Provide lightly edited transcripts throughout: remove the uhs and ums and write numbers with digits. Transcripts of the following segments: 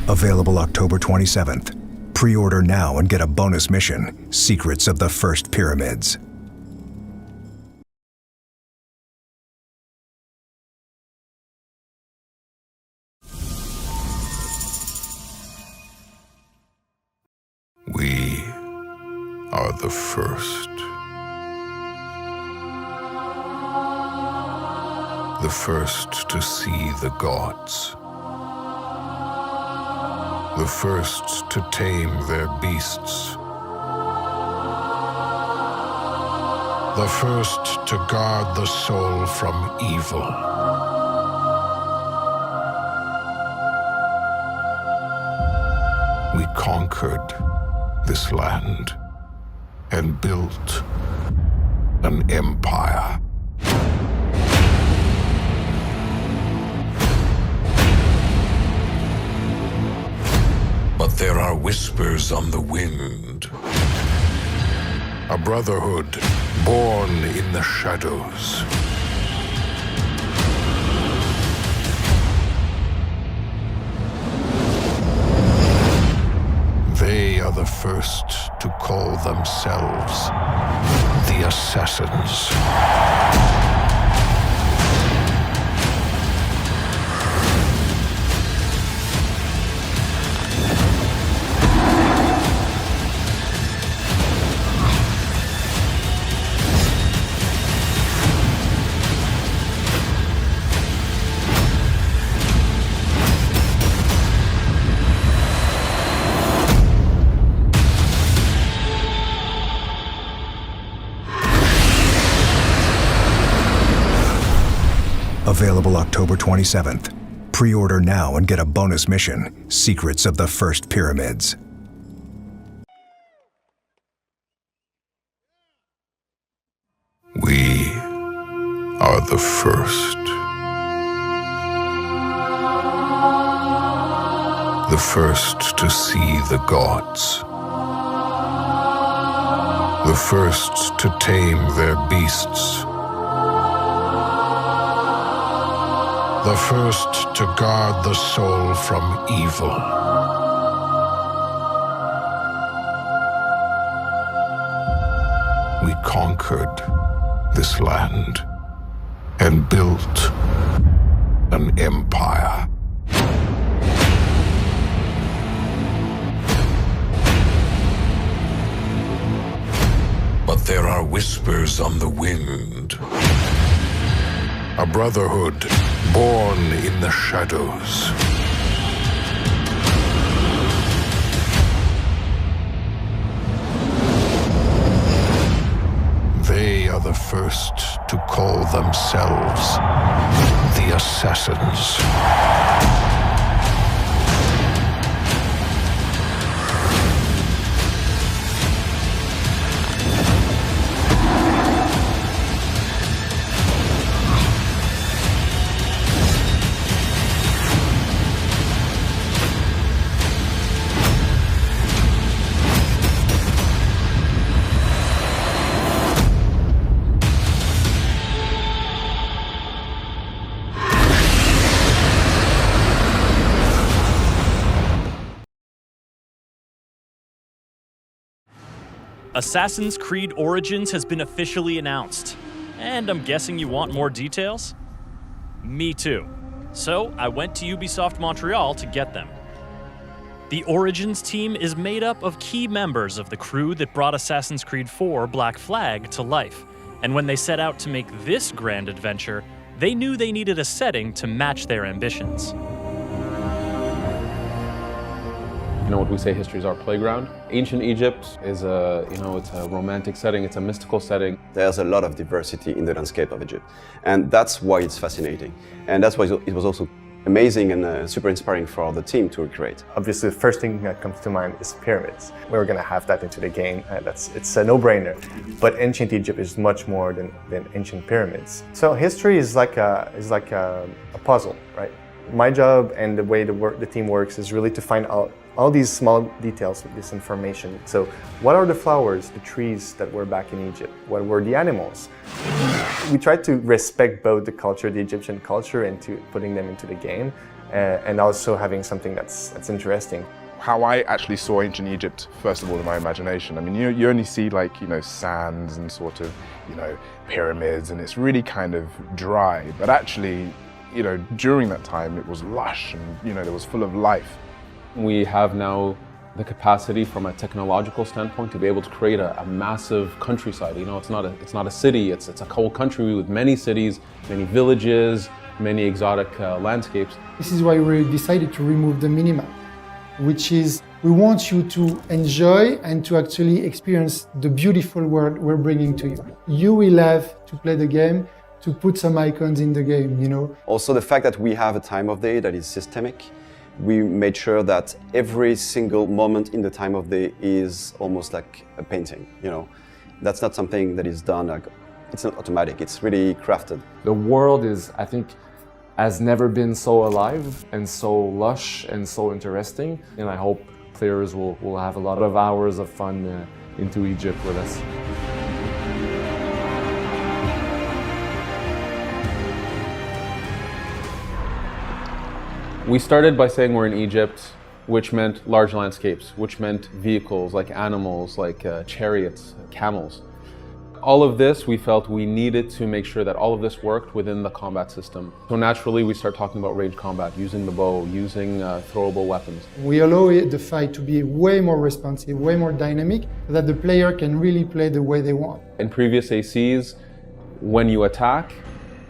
Available October 27th. Pre-order now and get a bonus mission, Secrets of the First Pyramids. We are the first. The first to see the gods. The first to tame their beasts. The first to guard the soul from evil. We conquered this land and built an empire. But there are whispers on the wind. A brotherhood born in the shadows. They are the first to call themselves the Assassins. Available October 27th. Pre-order now and get a bonus mission, Secrets of the First Pyramids. We are the first. The first to see the gods. The first to tame their beasts. The first to guard the soul from evil. We conquered this land and built an empire. But there are whispers on the wind. A brotherhood born in the shadows. They are the first to call themselves the Assassins. Assassin's Creed Origins has been officially announced, and I'm guessing you want more details? Me too. So I went to Ubisoft Montreal to get them. The Origins team is made up of key members of the crew that brought Assassin's Creed 4 Black Flag to life, and when they set out to make this grand adventure, they knew they needed a setting to match their ambitions. You know what we say, history is our playground. Ancient Egypt is it's a romantic setting, it's a mystical setting. There's a lot of diversity in the landscape of Egypt, and that's why it's fascinating. And that's why it was also amazing and super inspiring for the team to recreate. Obviously, the first thing that comes to mind is pyramids. We're going to have that into the game. It's a no-brainer. But ancient Egypt is much more than ancient pyramids. So history is like a puzzle, right? My job and the way the team works is really to find out all these small details of this information. So what are the flowers, the trees that were back in Egypt? What were the animals? We try to respect both the culture, the Egyptian culture, and to putting them into the game, and also having something that's interesting. How I actually saw ancient Egypt, first of all, in my imagination. I mean, you only see sands and sort of, pyramids, and it's really kind of dry. But actually, during that time, it was lush and, it was full of life. We have now the capacity from a technological standpoint to be able to create a massive countryside. It's not a city, it's a whole country with many cities, many villages, many exotic landscapes. This is why we decided to remove the minimap, which is we want you to enjoy and to actually experience the beautiful world we're bringing to you. You will have to play the game, to put some icons in the game, Also the fact that we have a time of day that is systemic. We made sure that every single moment in the time of day is almost like a painting, That's not something that is done, it's not automatic, it's really crafted. The world has never been so alive and so lush and so interesting. And I hope players will have a lot of hours of fun into Egypt with us. We started by saying we're in Egypt, which meant large landscapes, which meant vehicles like animals, like chariots, camels. All of this, we felt we needed to make sure that all of this worked within the combat system. So naturally, we start talking about range combat, using the bow, using throwable weapons. We allow the fight to be way more responsive, way more dynamic, so that the player can really play the way they want. In previous ACs, when you attack,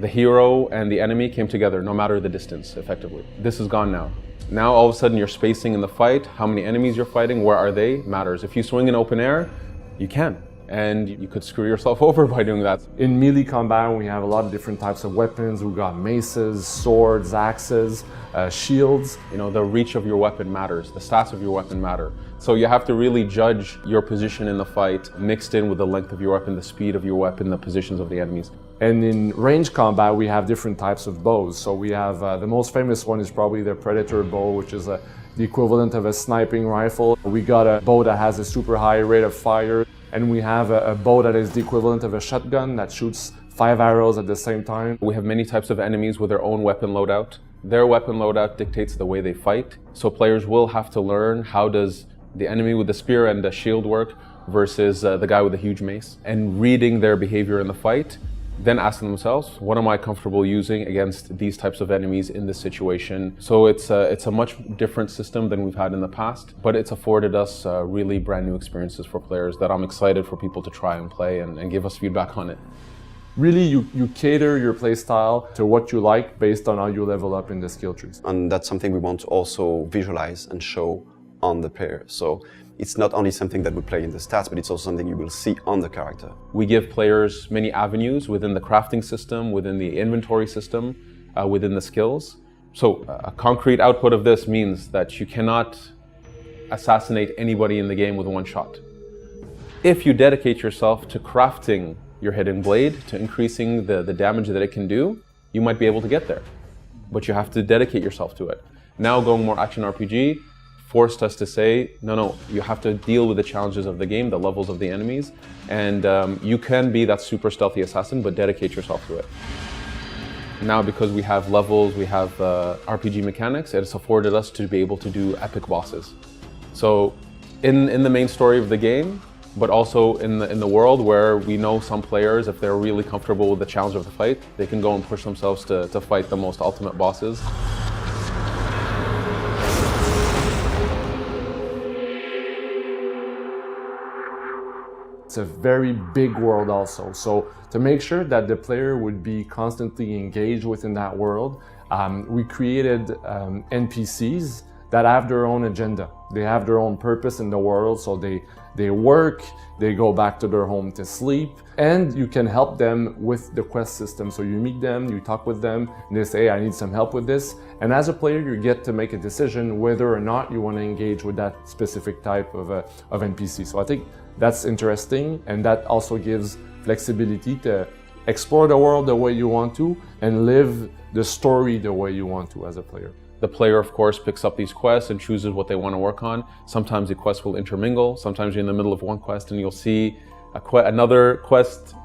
the hero and the enemy came together, no matter the distance, effectively. This is gone now. Now, all of a sudden, you're spacing in the fight. How many enemies you're fighting, where are they, matters. If you swing in open air, you can. And you could screw yourself over by doing that. In melee combat, we have a lot of different types of weapons. We've got maces, swords, axes, shields. The reach of your weapon matters. The stats of your weapon matter. So you have to really judge your position in the fight, mixed in with the length of your weapon, the speed of your weapon, the positions of the enemies. And in range combat, we have different types of bows. So we have, the most famous one is probably the Predator bow, which is the equivalent of a sniping rifle. We got a bow that has a super high rate of fire. And we have a bow that is the equivalent of a shotgun that shoots 5 arrows at the same time. We have many types of enemies with their own weapon loadout. Their weapon loadout dictates the way they fight. So players will have to learn how does the enemy with the spear and the shield work versus the guy with the huge mace. And reading their behavior in the fight, then asking themselves, what am I comfortable using against these types of enemies in this situation? So it's a much different system than we've had in the past, but it's afforded us really brand new experiences for players that I'm excited for people to try and play and give us feedback on it. Really, you cater your play style to what you like based on how you level up in the skill trees. And that's something we want to also visualize and show on the player. So it's not only something that we play in the stats, but it's also something you will see on the character. We give players many avenues within the crafting system, within the inventory system, within the skills. So a concrete output of this means that you cannot assassinate anybody in the game with one shot. If you dedicate yourself to crafting your hidden blade, to increasing the damage that it can do, you might be able to get there. But you have to dedicate yourself to it. Now going more action RPG, forced us to say, no, you have to deal with the challenges of the game, the levels of the enemies, and you can be that super stealthy assassin, but dedicate yourself to it. Now, because we have levels, we have RPG mechanics, it's afforded us to be able to do epic bosses. So in the main story of the game, but also in the world where we know some players, if they're really comfortable with the challenge of the fight, they can go and push themselves to fight the most ultimate bosses. It's a very big world also. So to make sure that the player would be constantly engaged within that world, we created NPCs that have their own agenda. They have their own purpose in the world, so they work, they go back to their home to sleep, and you can help them with the quest system. So you meet them, you talk with them, and they say, hey, I need some help with this. And as a player, you get to make a decision whether or not you want to engage with that specific type of NPC. So I think that's interesting, and that also gives flexibility to explore the world the way you want to and live the story the way you want to as a player. The player, of course, picks up these quests and chooses what they want to work on. Sometimes the quests will intermingle. Sometimes you're in the middle of one quest and you'll see another quest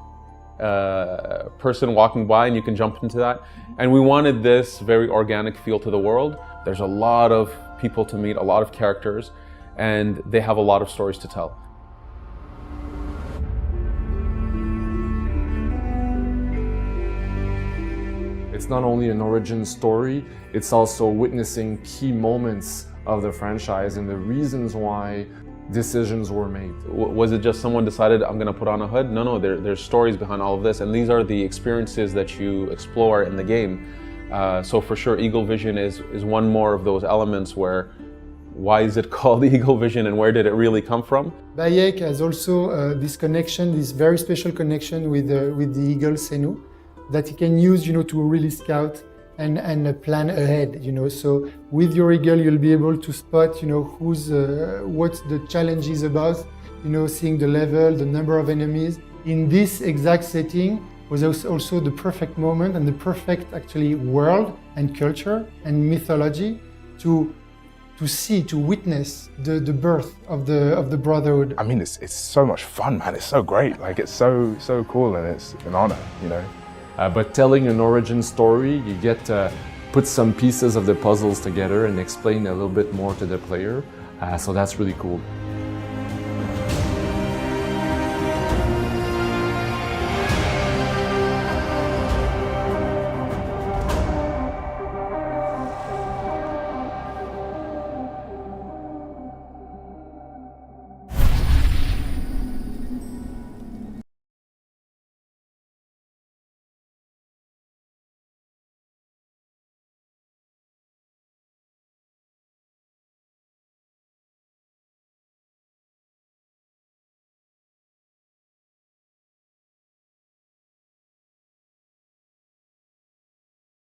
person walking by and you can jump into that. And we wanted this very organic feel to the world. There's a lot of people to meet, a lot of characters, and they have a lot of stories to tell. It's not only an origin story, it's also witnessing key moments of the franchise and the reasons why decisions were made. Was it just someone decided, I'm going to put on a hood? No, there's stories behind all of this, and these are the experiences that you explore in the game. So for sure, Eagle Vision is one more of those elements where, why is it called Eagle Vision and where did it really come from? Bayek has also this connection, this very special connection with the eagle Senu, that he can use, to really scout and plan ahead, So with your eagle, you'll be able to spot, what the challenge is about, seeing the level, the number of enemies. In this exact setting was also the perfect moment and the perfect, actually, world and culture and mythology to see, to witness the birth of the Brotherhood. I mean, it's so much fun, man. It's so great. Like, it's so cool, and it's an honor, But telling an origin story, you get to put some pieces of the puzzles together and explain a little bit more to the player. So that's really cool.